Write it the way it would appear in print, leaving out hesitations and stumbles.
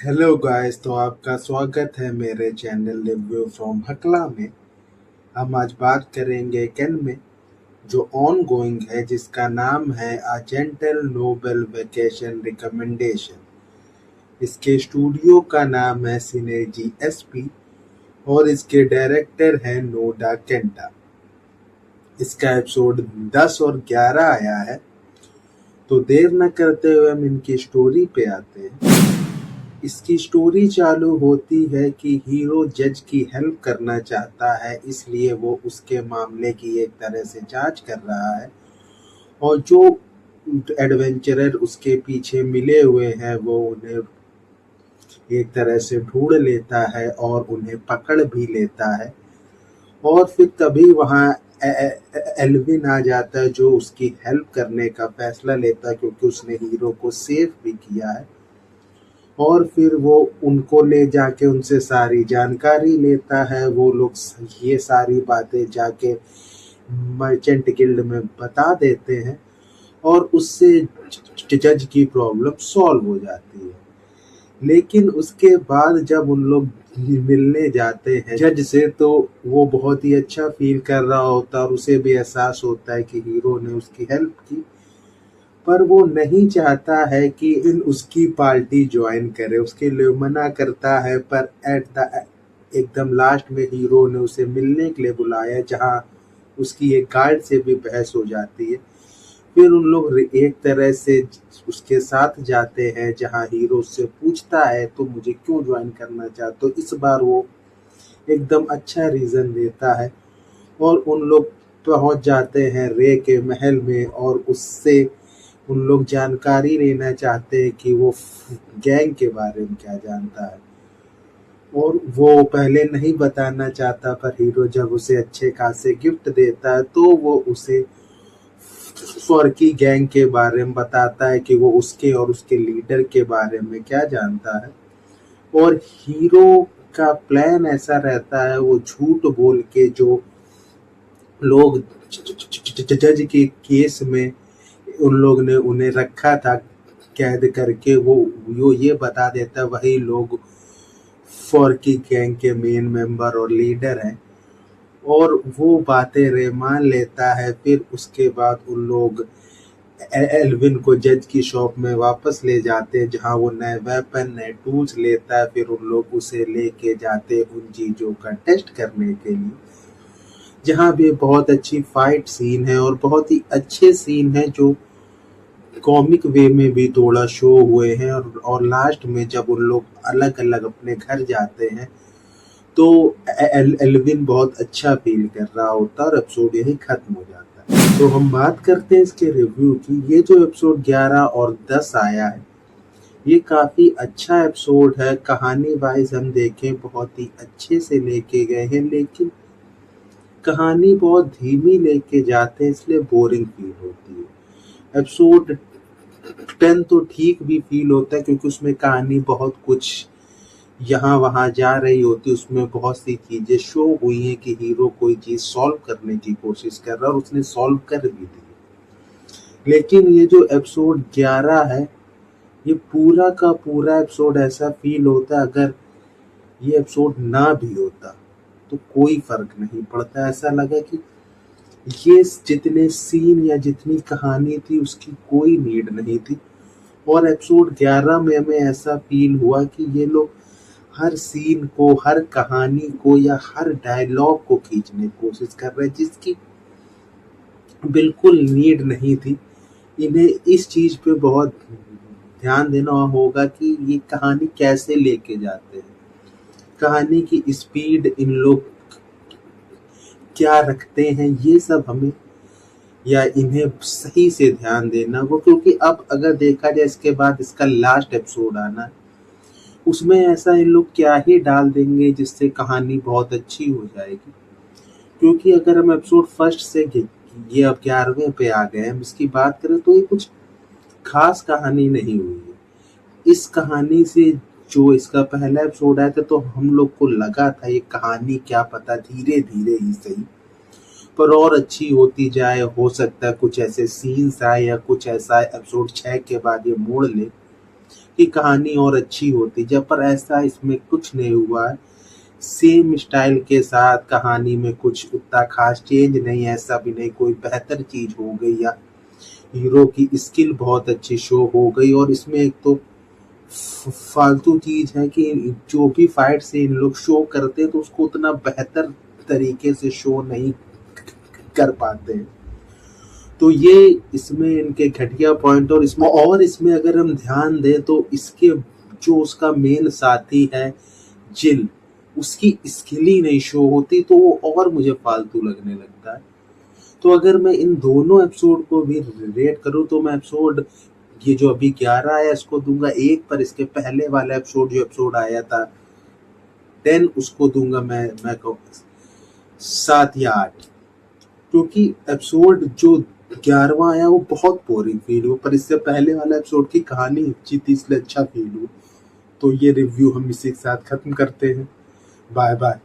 Hello guys, तो आपका स्वागत है मेरे चैनल रिव्यू फ्रॉम हकला में। हम आज बात करेंगे कैन में जो ऑन गोइंग है, जिसका नाम है a gentle noble vacation recommendation. इसके स्टूडियो का नाम है सिनेजी एसपी और इसके डायरेक्टर हैं नोडा केंटा। इसका एपिसोड 10 और 11 आया है। तो देर न करते हुए हम इनकी स्टोरी पे आते हैं। इसकी स्टोरी चालू होती है कि हीरो जज की हेल्प करना चाहता है, इसलिए वो उसके मामले की एक तरह से जांच कर रहा है। और जो एडवेंचरर उसके पीछे मिले हुए हैं वो उन्हें एक तरह से ढूंढ लेता है और उन्हें पकड़ भी लेता है। और फिर तभी वहाँ एल्विन आ जाता है, जो उसकी हेल्प करने का फैसला लेता है क्योंकि उसने हीरो को सेव भी किया है। और फिर वो उनको ले जाके उनसे सारी जानकारी लेता है। वो लोग ये सारी बातें जाके मर्चेंट गिल्ड में बता देते हैं और उससे जज की प्रॉब्लम सॉल्व हो जाती है। लेकिन उसके बाद जब उन लोग मिलने जाते हैं जज से, तो वो बहुत ही अच्छा फील कर रहा होता है और उसे भी एहसास होता है कि हीरो ने उसकी हेल्प की। पर वो नहीं चाहता है कि उसकी पार्टी ज्वाइन करे, उसके लिए मना करता है। पर एट द एकदम लास्ट में हीरो ने उसे मिलने के लिए बुलाया, जहाँ उसकी एक गार्ड से भी बहस हो जाती है। फिर उन लोग एक तरह से उसके साथ जाते हैं, जहाँ हीरो उससे पूछता है तो मुझे क्यों ज्वाइन करना चाहते हो। इस बार वो एकदम अच्छा रीजन देता है और उन लोग पहुंच जाते हैं रे के महल में। और उससे उन लोग जानकारी लेना चाहते हैं कि वो गैंग के बारे में क्या जानता है। और वो पहले नहीं बताना चाहता, पर हीरो जब उसे अच्छे खासे गिफ्ट देता है तो वो उसे फर्की गैंग के बारे में बताता है कि वो उसके और उसके लीडर के बारे में क्या जानता है। और हीरो का प्लान ऐसा रहता है, वो झूठ बोल के जो लोग जज के केस में उन लोग ने उन्हें रखा था कैद करके, वो ये बता देता वही लोग फॉर्की गैंग के मेन मेंबर और लीडर हैं। और वो बातें रे मान लेता है। फिर उसके बाद उन लोग एल्विन को जज की शॉप में वापस ले जाते हैं, जहां वो नए वेपन नए टूल्स लेता है। फिर उन लोग उसे लेके जाते हैं उन चीजों का टेस्ट करने के लिए, जहाँ भी बहुत अच्छी फाइट सीन है और बहुत ही अच्छे सीन है जो कॉमिक वे में भी थोड़ा शो हुए हैं। और लास्ट में जब उन लोग अलग अलग अपने घर जाते हैं तो एल्विन बहुत अच्छा फील कर रहा होता है और एपिसोड यही खत्म हो जाता है। तो हम बात करते हैं इसके रिव्यू की। ये जो एपिसोड 11 और 10 आया है, ये काफी अच्छा एपिसोड है। कहानी वाइज हम देखें बहुत ही अच्छे से लेके गए हैं, लेकिन कहानी बहुत धीमी लेके जाते हैं, इसलिए बोरिंग फील होती है। एपिसोड 10 तो ठीक भी फील होता है क्योंकि उसमें कहानी बहुत कुछ यहाँ वहाँ जा रही होती है। उसमें बहुत सी चीजें शो हुई हैं कि हीरो कोई चीज सॉल्व करने की कोशिश कर रहा है और उसने सॉल्व कर भी दी। लेकिन ये जो एपिसोड 11 है, ये पूरा का पूरा एपिसोड ऐसा फील होता है, अगर ये एपिसोड ना भी होता तो कोई फर्क नहीं पड़ता। ऐसा लगा कि ये जितने सीन या जितनी कहानी थी उसकी कोई नीड नहीं थी। और एपिसोड 11 में हमें ऐसा फील हुआ कि ये लोग हर सीन को, हर कहानी को या हर डायलॉग को खींचने की कोशिश कर रहे हैं, जिसकी बिल्कुल नीड नहीं थी। इन्हें इस चीज पे बहुत ध्यान देना होगा कि ये कहानी कैसे लेके जाते हैं, कहानी की स्पीड इन लोग क्या रखते हैं, ये सब हमें या इन्हें सही से ध्यान देना हो। क्योंकि अब अगर देखा जाए इसके बाद इसका लास्ट एपिसोड आना है, उसमें ऐसा इन लोग क्या ही डाल देंगे जिससे कहानी बहुत अच्छी हो जाएगी। क्योंकि अगर हम एपिसोड फर्स्ट से ये अब 11वें पे आ गए हम इसकी बात करें, तो ये कुछ खास कहानी नहीं हुई है। इस कहानी से जो इसका पहला एपिसोड आया था, तो हम लोग को लगा था ये कहानी क्या पता धीरे धीरे ही सही पर और अच्छी होती जाए। हो सकता है कुछ ऐसे सीन्स आए या कुछ ऐसा एपिसोड 6 के बाद ये मोड़ ले कि कहानी और अच्छी होती, जब पर ऐसा इसमें कुछ नहीं हुआ है। सेम स्टाइल के साथ कहानी में कुछ उतना खास चेंज नहीं है, ऐसा भी नहीं कोई बेहतर चीज हो गई या हीरो की स्किल बहुत अच्छी शो हो गई। और इसमें एक तो फालतू चीज है कि जो भी फाइट से इन लोग शो करते हैं तो उसको उतना बेहतर तरीके से शो नहीं कर पाते हैं। तो ये इसमें इनके घटिया पॉइंट। और इसमें अगर हम ध्यान दें तो इसके जो उसका मेन साथी है जिल, उसकी स्किल ही नहीं शो होती तो वो और मुझे फालतू लगने लगता है। तो अगर मैं इन दोनों एपिसोड को भी रेट करूं तो मैं एपिसोड ये जो अभी 11 आया इसको दूंगा 1, पर इसके पहले वाला एपिसोड जो एपिसोड आया था 10 उसको दूंगा मैं कहूँ 7 या 8, क्योंकि एपिसोड जो 11वां आया वो बहुत बोरिंग फील हुआ, पर इससे पहले वाला एपिसोड की कहानी अच्छी थी इसलिए अच्छा फील हुआ। तो ये रिव्यू हम इसी के साथ खत्म करते हैं। Bye bye.